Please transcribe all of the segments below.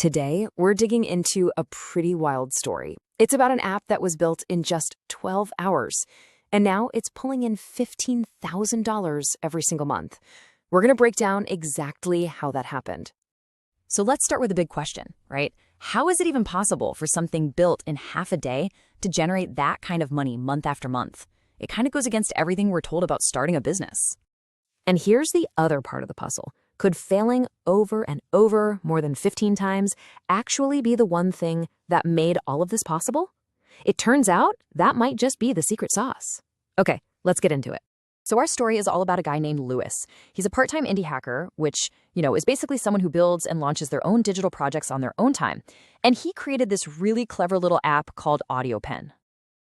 Today, we're digging into a pretty wild story. It's about an app that was built in just 12 hours, and now it's pulling in $15,000 every single month. We're going to break down exactly how that happened. So let's start with a big question, right? How is it even possible for something built in half a day to generate that kind of money month after month? It kind of goes against everything we're told about starting a business. And here's the other part of the puzzle. Could failing over and over more than 15 times actually be the one thing that made all of this possible? It turns out that might just be the secret sauce. Okay, let's get into it. So our story is all about a guy named Louis. He's a part-time indie hacker, which, is basically someone who builds and launches their own digital projects on their own time. And he created this really clever little app called AudioPen.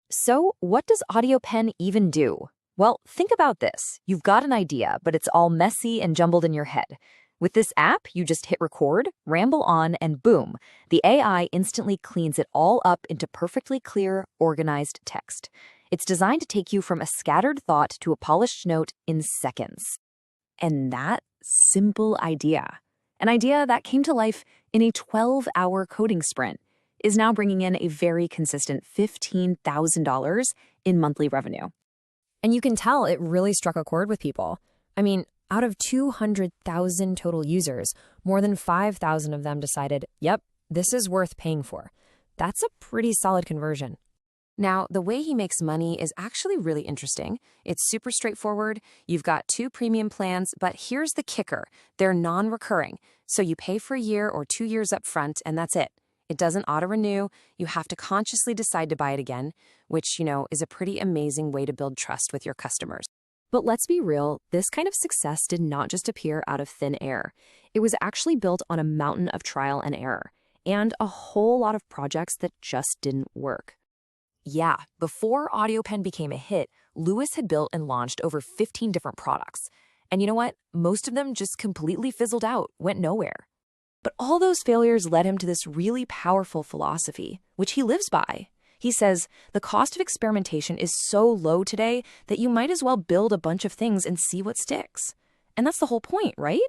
So what does AudioPen even do? Well, think about this. You've got an idea, but it's all messy and jumbled in your head. With this app, you just hit record, ramble on, and boom, the AI instantly cleans it all up into perfectly clear, organized text. It's designed to take you from a scattered thought to a polished note in seconds. And that simple idea, an idea that came to life in a 12-hour coding sprint, is now bringing in a very consistent $15,000 in monthly revenue. And you can tell it really struck a chord with people. I mean, out of 200,000 total users, more than 5,000 of them decided, yep, this is worth paying for. That's a pretty solid conversion. Now, the way he makes money is actually really interesting. It's super straightforward. You've got 2 premium plans, but here's the kicker. They're non-recurring. So you pay for a year or 2 years up front, and that's it. It doesn't auto-renew. You have to consciously decide to buy it again, which, is a pretty amazing way to build trust with your customers. But let's be real, this kind of success did not just appear out of thin air. It was actually built on a mountain of trial and error, and a whole lot of projects that just didn't work. Yeah, before AudioPen became a hit, Louis had built and launched over 15 different products. And you know what? Most of them just completely fizzled out, went nowhere. But all those failures led him to this really powerful philosophy, which he lives by. He says, the cost of experimentation is so low today that you might as well build a bunch of things and see what sticks. And that's the whole point, right?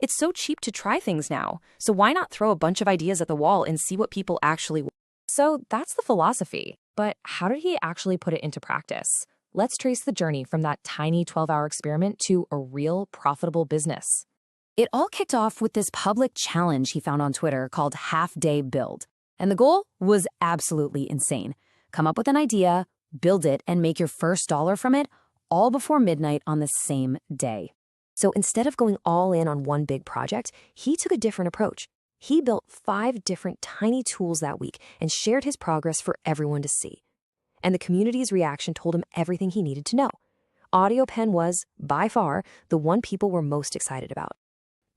It's so cheap to try things now, so why not throw a bunch of ideas at the wall and see what people actually want? So that's the philosophy. But how did he actually put it into practice? Let's trace the journey from that tiny 12-hour experiment to a real profitable business. It all kicked off with this public challenge he found on Twitter called Half Day Build. And the goal was absolutely insane. Come up with an idea, build it, and make your first dollar from it all before midnight on the same day. So instead of going all in on one big project, he took a different approach. He built 5 different tiny tools that week and shared his progress for everyone to see. And the community's reaction told him everything he needed to know. AudioPen was, by far, the one people were most excited about.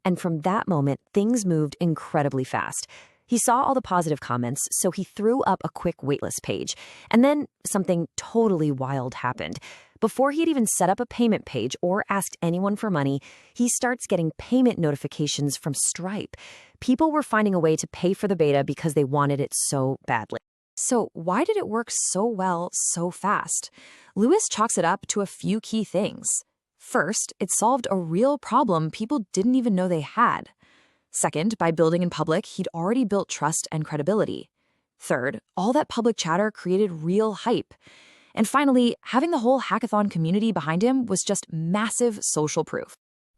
And from that moment, things moved incredibly fast. He saw all the positive comments, so he threw up a quick waitlist page. And then something totally wild happened. Before he had even set up a payment page or asked anyone for money, he starts getting payment notifications from Stripe. People were finding a way to pay for the beta because they wanted it so badly. So why did it work so well so fast? Louis chalks it up to a few key things. First, it solved a real problem people didn't even know they had. Second, by building in public, he'd already built trust and credibility. Third, all that public chatter created real hype. And finally, having the whole hackathon community behind him was just massive social proof.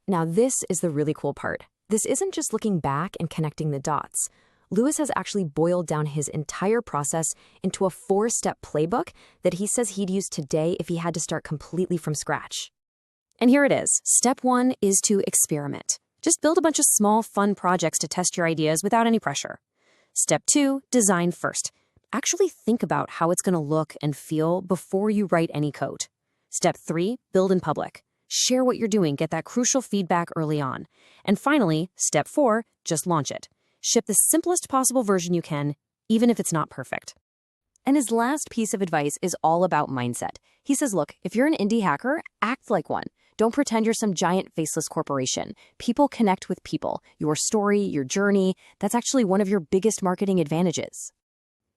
Now, this is the really cool part. This isn't just looking back and connecting the dots. Louis has actually boiled down his entire process into a 4-step playbook that he says he'd use today if he had to start completely from scratch. And here it is. Step 1 is to experiment. Just build a bunch of small, fun projects to test your ideas without any pressure. Step 2, design first. Actually think about how it's going to look and feel before you write any code. Step 3, build in public. Share what you're doing, get that crucial feedback early on. And finally, step 4, just launch it. Ship the simplest possible version you can, even if it's not perfect. And his last piece of advice is all about mindset. He says, look, if you're an indie hacker, act like one. Don't pretend you're some giant faceless corporation. People connect with people. Your story, your journey, that's actually one of your biggest marketing advantages.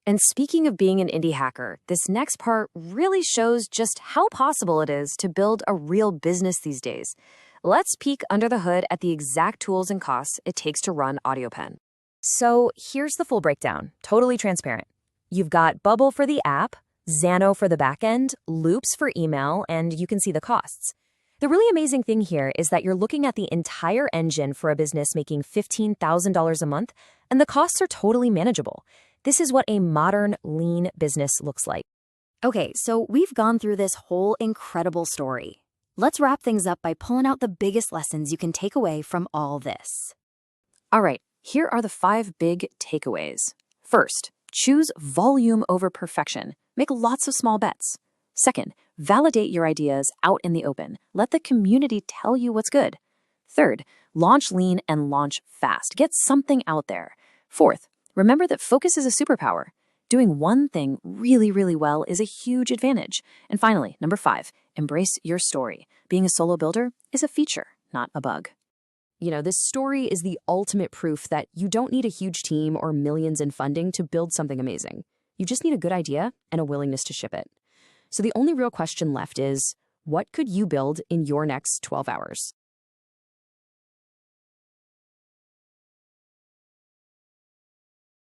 And speaking of being an indie hacker, this next part really shows just how possible it is to build a real business these days. Let's peek under the hood at the exact tools and costs it takes to run AudioPen. So here's the full breakdown, totally transparent. You've got Bubble for the app, Xano for the backend, Loops for email, and you can see the costs. The really amazing thing here is that you're looking at the entire engine for a business making $15,000 a month, and the costs are totally manageable. This is what a modern, lean business looks like. Okay, so we've gone through this whole incredible story. Let's wrap things up by pulling out the biggest lessons you can take away from all this. All right, here are the 5 big takeaways. First, choose volume over perfection. Make lots of small bets. Second, validate your ideas out in the open. Let the community tell you what's good. Third, launch lean and launch fast. Get something out there. Fourth, remember that focus is a superpower. Doing one thing really, really well is a huge advantage. And finally, number 5, embrace your story. Being a solo builder is a feature, not a bug. This story is the ultimate proof that you don't need a huge team or millions in funding to build something amazing. You just need a good idea and a willingness to ship it. So the only real question left is, what could you build in your next 12 hours?